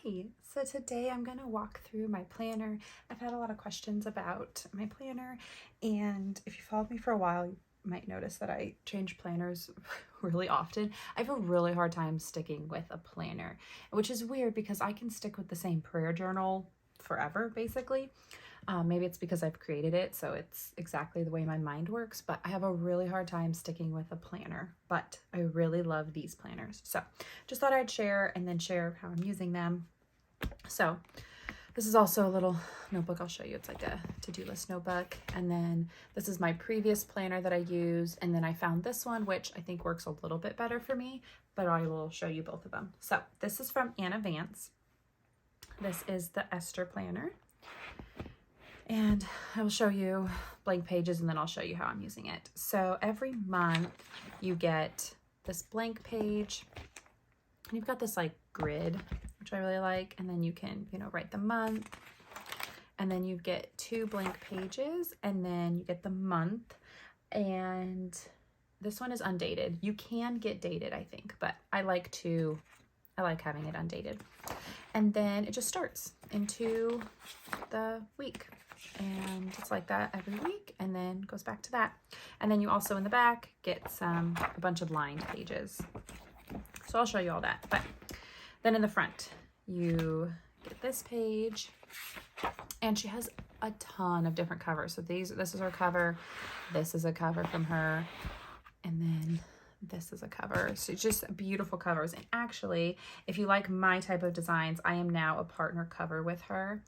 Hi, so today I'm going to walk through my planner. I've had a lot of questions about my planner, and if you followed me for a while, you might notice that I change planners really often. I have a really hard time sticking with a planner, which is weird because I can stick with the same prayer journal forever, basically. Maybe it's because I've created it, so it's exactly the way my mind works, but I have a really hard time sticking with a planner, but I really love these planners. So just thought I'd share and then share how I'm using them. So this is also a little notebook I'll show you. It's like a to-do list notebook. And then this is my previous planner that I use. And then I found this one, which I think works a little bit better for me, but I will show you both of them. So this is from Anna Vance. This is the Esther Planner. And I will show you blank pages and then I'll show you how I'm using it. So every month you get this blank page and you've got this like grid, which I really like. And then you can, write the month, and then you get 2 blank pages, and then you get the month. And this one is undated. You can get dated, I think, but I like having it undated. And then it just starts into the week. And it's like that every week, and then goes back to that. And then you also in the back get a bunch of lined pages. So I'll show you all that. But then in the front, you get this page, and she has a ton of different covers. So this is her cover. This is a cover from her, and then this is a cover. So it's just beautiful covers. And actually, if you like my type of designs, I am now a partner cover with her.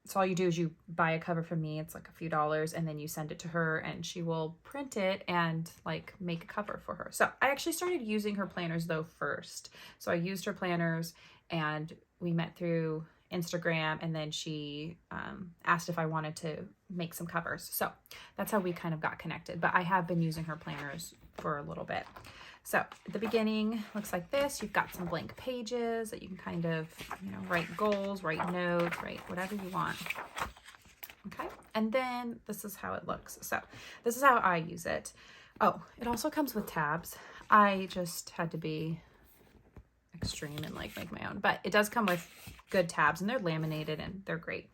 So all you do is you buy a cover from me. It's like a few dollars, and then you send it to her and she will print it and like make a cover for her. So I actually started using her planners though first. So I used her planners and we met through Instagram, and then she asked if I wanted to make some covers. So that's how we kind of got connected, but I have been using her planners for a little bit. So at the beginning looks like this. You've got some blank pages that you can kind of, write goals, write notes, write whatever you want. Okay. And then this is how it looks. So this is how I use it. Oh, it also comes with tabs. I just had to be extreme and like make my own, but it does come with good tabs, and they're laminated and they're great.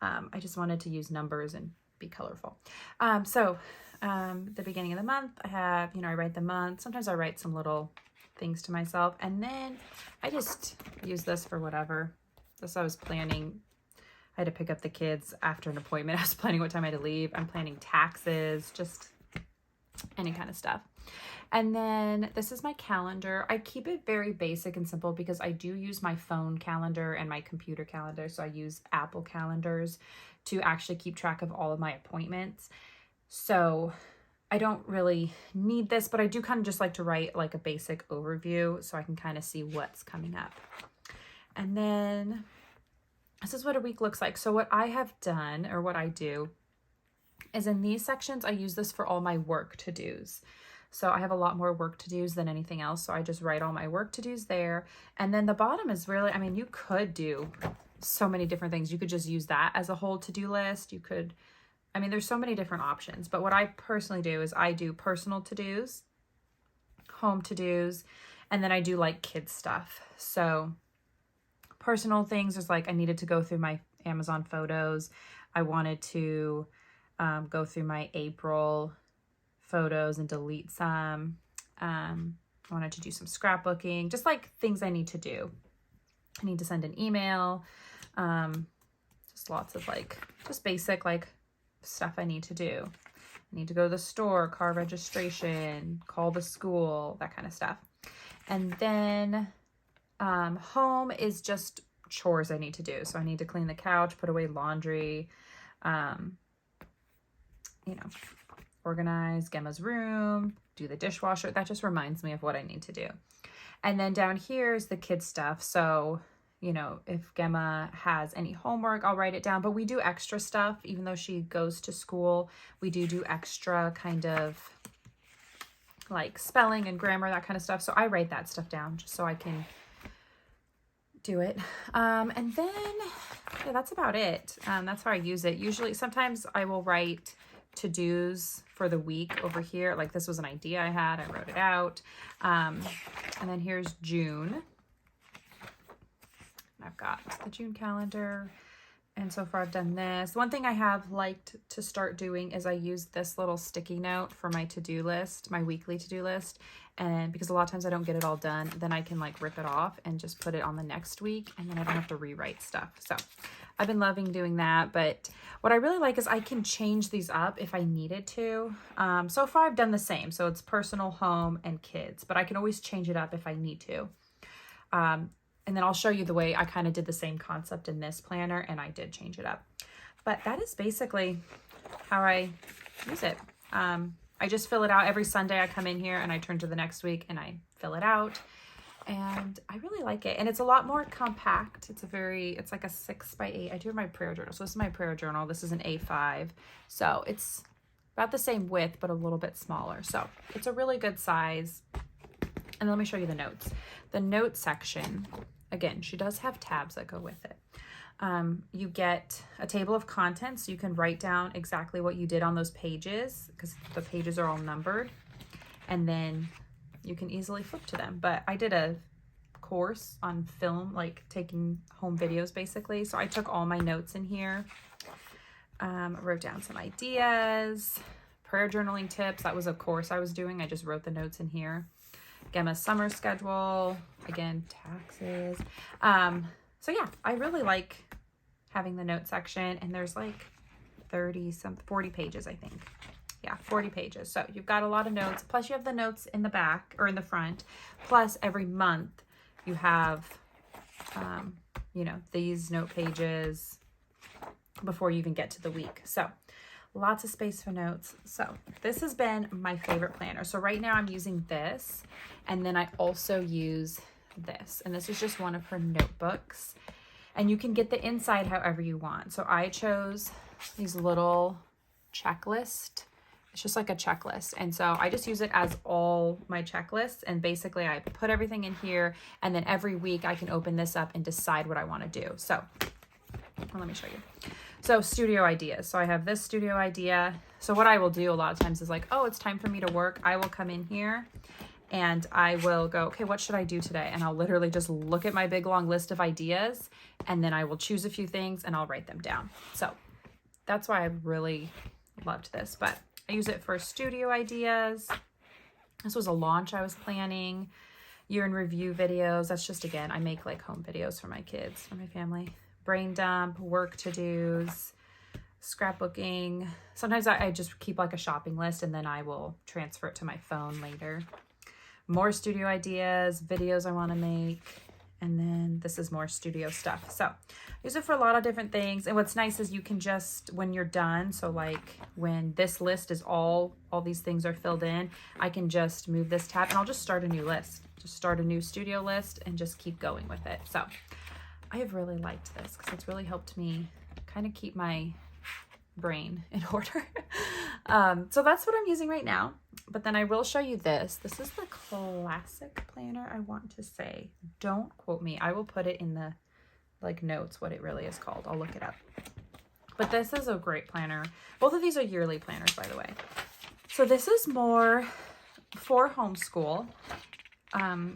I just wanted to use numbers and be colorful. The beginning of the month, I have, I write the month. Sometimes I write some little things to myself, and then I just use this for whatever. This I was planning. I had to pick up the kids after an appointment. I was planning what time I had to leave. I'm planning taxes, just any kind of stuff. And then this is my calendar. I keep it very basic and simple because I do use my phone calendar and my computer calendar. So I use Apple calendars to actually keep track of all of my appointments. So I don't really need this, but I do kind of just like to write like a basic overview so I can kind of see what's coming up. And then this is what a week looks like. So what I have done, or what I do, is in these sections, I use this for all my work to-dos. So I have a lot more work to-dos than anything else. So I just write all my work to-dos there. And then the bottom is really, you could do so many different things. You could just use that as a whole to-do list. You could, there's so many different options. But what I personally do is I do personal to-dos, home to-dos, and then I do like kids stuff. So personal things is like I needed to go through my Amazon photos. I wanted to go through my April photos and delete some. I wanted to do some scrapbooking, just like things I need to do. I need to send an email, just lots of just basic stuff I need to do. I need to go to the store, car registration, call the school, that kind of stuff. And then home is just chores I need to do. So I need to clean the couch, put away laundry, organize Gemma's room, do the dishwasher. That just reminds me of what I need to do. And then down here is the kids stuff. So, if Gemma has any homework, I'll write it down. But we do extra stuff. Even though she goes to school, we do extra kind of like spelling and grammar, that kind of stuff. So I write that stuff down just so I can do it. And then, yeah, that's about it. That's how I use it. Usually, sometimes I will write to-dos for the week over here. Like this was an idea I had, I wrote it out. And then here's June. I've got the June calendar. And so far I've done this. One thing I have liked to start doing is I use this little sticky note for my to-do list, my weekly to-do list. And because a lot of times I don't get it all done, then I can like rip it off and just put it on the next week, and then I don't have to rewrite stuff. So I've been loving doing that. But what I really like is I can change these up if I needed to. So far I've done the same. So it's personal, home, and kids, but I can always change it up if I need to. And then I'll show you the way I kind of did the same concept in this planner, and I did change it up. But that is basically how I use it. I just fill it out every Sunday. I come in here and I turn to the next week and I fill it out. And I really like it. And it's a lot more compact. It's like a 6x8. I do have my prayer journal. So this is my prayer journal. This is an A5. So it's about the same width, but a little bit smaller. So it's a really good size. And let me show you the notes. The note section, again, she does have tabs that go with it. You get a table of contents. So you can write down exactly what you did on those pages because the pages are all numbered. And then you can easily flip to them. But I did a course on film, like taking home videos basically. So I took all my notes in here. Wrote down some ideas, prayer journaling tips. That was a course I was doing. I just wrote the notes in here. Gemma's summer schedule, again, taxes. So yeah, I really like having the note section, and there's like 40 pages, I think. Yeah, 40 pages. So you've got a lot of notes, plus you have the notes in the back or in the front, plus every month you have, you know, these note pages before you even get to the week. So lots of space for notes. So this has been my favorite planner. So right now I'm using this, and then I also use this, and this is just one of her notebooks, and you can get the inside however you want. So I chose these little checklist. It's just like a checklist, and so I just use it as all my checklists, and basically I put everything in here, and then every week I can open this up and decide what I want to do. So let me show you. So studio ideas. So I have this studio idea. So what I will do a lot of times is like, oh, it's time for me to work. I will come in here and I will go, okay, what should I do today? And I'll literally just look at my big long list of ideas, and then I will choose a few things and I'll write them down. So that's why I really loved this, but I use it for studio ideas. This was a launch I was planning, year in review videos. That's just, again, I make like home videos for my kids, for my family. Brain dump, work to-dos, scrapbooking. Sometimes I just keep like a shopping list, and then I will transfer it to my phone later. More studio ideas, videos I want to make, and then this is more studio stuff. So I use it for a lot of different things. And what's nice is you can just, when you're done, so like when this list is all these things are filled in, I can just move this tab and I'll just start a new list. Just start a new studio list and just keep going with it. So I have really liked this because it's really helped me kind of keep my brain in order. So that's what I'm using right now. But then I will show you this. This is the classic planner, I want to say. Don't quote me. I will put it in the like notes what it really is called. I'll look it up. But this is a great planner. Both of these are yearly planners, by the way. So this is more for homeschool.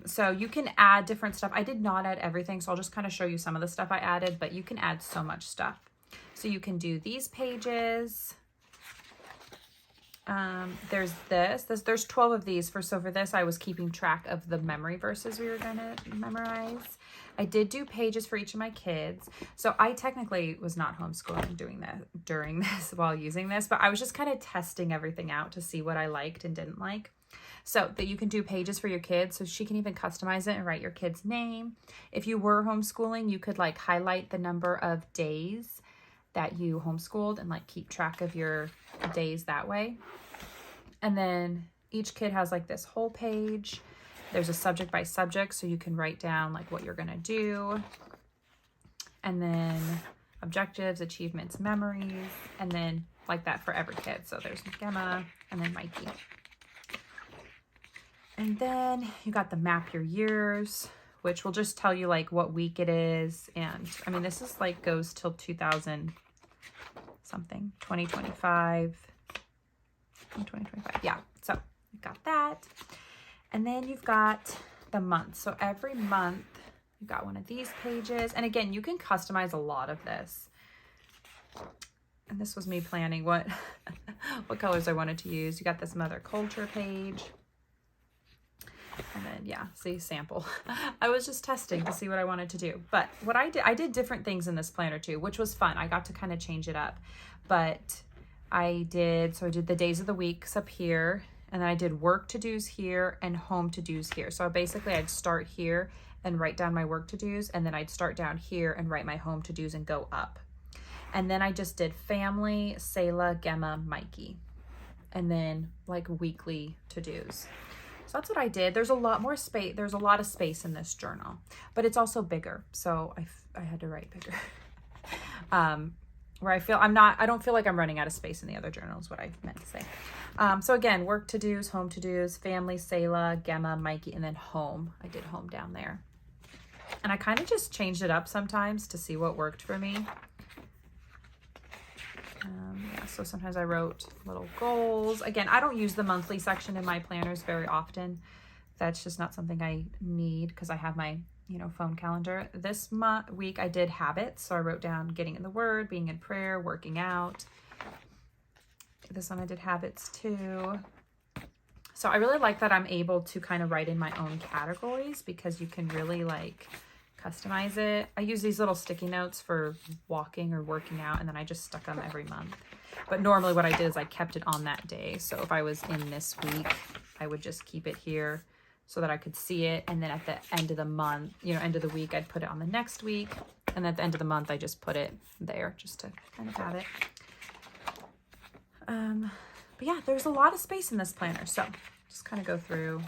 So you can add different stuff. I did not add everything, so I'll just kind of show you some of the stuff I added, but you can add so much stuff. So you can do these pages. There's there's 12 of these. So for this, I was keeping track of the memory verses we were going to memorize. I did do pages for each of my kids. So I technically was not homeschooling doing that during this while using this, but I was just kind of testing everything out to see what I liked and didn't like. So that you can do pages for your kids. So she can even customize it and write your kid's name. If you were homeschooling, you could like highlight the number of days that you homeschooled and like keep track of your days that way. And then each kid has like this whole page. There's a subject by subject, so you can write down like what you're gonna do. And then objectives, achievements, memories, and then like that for every kid. So there's Gemma and then Mikey. And then you got the map your years, which will just tell you like what week it is. And I mean, this is like goes till 2000 something, 2025, yeah. So you've got that. And then you've got the month. So every month You've got one of these pages. And again, you can customize a lot of this. And this was me planning what, what colors I wanted to use. You got this Mother Culture page. And then, yeah, see, sample. I was just testing to see what I wanted to do. But what I did different things in this planner too, which was fun. I got to kind of change it up. But I did the days of the weeks up here, and then I did work to-dos here and home to-dos here. So basically I'd start here and write down my work to-dos, and then I'd start down here and write my home to-dos and go up. And then I just did family, Selah, Gemma, Mikey, and then like weekly to-dos. So that's what I did. There's a lot more space. There's a lot of space in this journal, but it's also bigger. So I had to write bigger. Where I don't feel like I'm running out of space in the other journal is what I meant to say. So again, work to-dos, home to-dos, family, Selah, Gemma, Mikey, and then home. I did home down there. And I kind of just changed it up sometimes to see what worked for me. Yeah, so sometimes I wrote little goals. Again, I don't use the monthly section in my planners very often. That's just not something I need because I have my, phone calendar. This week I did habits. So I wrote down getting in the Word, being in prayer, working out. This one I did habits too. So I really like that I'm able to kind of write in my own categories because you can really like customize it. I use these little sticky notes for walking or working out, and then I just stuck them every month. But normally what I did is I kept it on that day. So if I was in this week, I would just keep it here so that I could see it. And then at the end of the month, end of the week, I'd put it on the next week. And at the end of the month, I just put it there just to kind of have it. But yeah, there's a lot of space in this planner. So just kind of go through,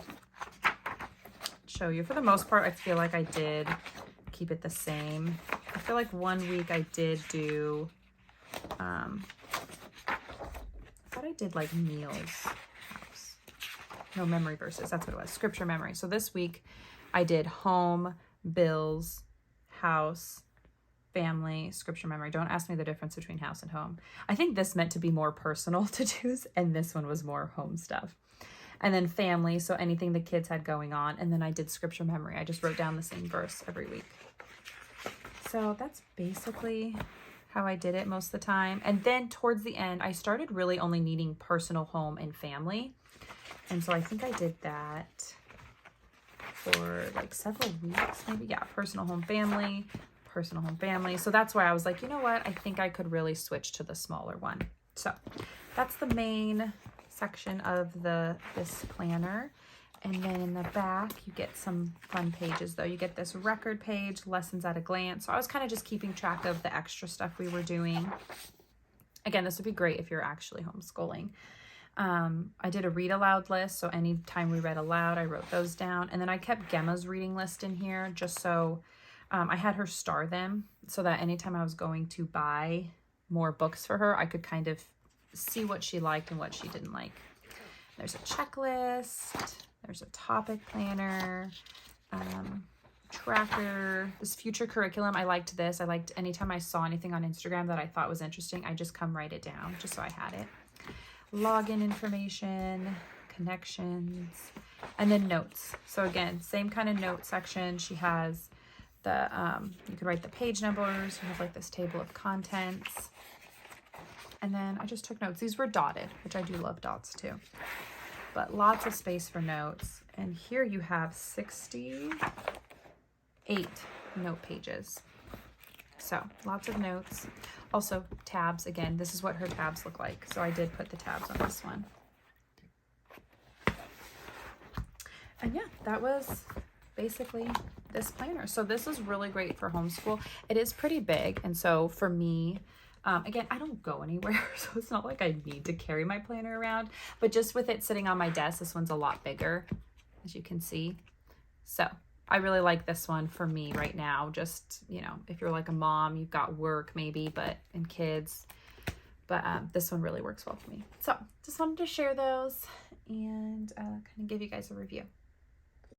show you. For the most part, I feel like I did keep it the same. I feel like one week I did do, I thought I did like meals, house, no, memory verses, that's what it was, scripture memory. So this week I did home, bills, house, family, scripture memory. Don't ask me the difference between house and home. I think this meant to be more personal to-dos, and this one was more home stuff. And then family, so anything the kids had going on. And then I did scripture memory. I just wrote down the same verse every week. So that's basically how I did it most of the time. And then towards the end, I started really only needing personal, home, and family. And so I think I did that for like several weeks, maybe. Yeah, personal, home, family, personal, home, family. So that's why I was like, you know what? I think I could really switch to the smaller one. So that's the main section of this planner. And then in the back you get some fun pages though. You get this record page, lessons at a glance. So I was kind of just keeping track of the extra stuff we were doing. Again, this would be great if you're actually homeschooling. I did a read aloud list, so anytime we read aloud I wrote those down. And then I kept Gemma's reading list in here just so I had her star them so that anytime I was going to buy more books for her, I could kind of see what she liked and what she didn't like. There's a checklist, there's a topic planner, tracker, this future curriculum. I liked this. I liked anytime I saw anything on Instagram that I thought was interesting, I just come write it down just so I had it. Login information, connections, and then notes. So again, same kind of note section. She has the, you could write the page numbers. You have like this table of contents. And then I just took notes. These were dotted, which I do love dots too. But lots of space for notes. And here you have 68 note pages. So lots of notes. Also tabs. Again, this is what her tabs look like. So I did put the tabs on this one. And yeah, that was basically this planner. So this is really great for homeschool. It is pretty big. And so for me, again, I don't go anywhere, so it's not like I need to carry my planner around, but just with it sitting on my desk, this one's a lot bigger, as you can see. So I really like this one for me right now. Just, if you're like a mom, you've got work maybe, and kids, but this one really works well for me. So just wanted to share those and kind of give you guys a review.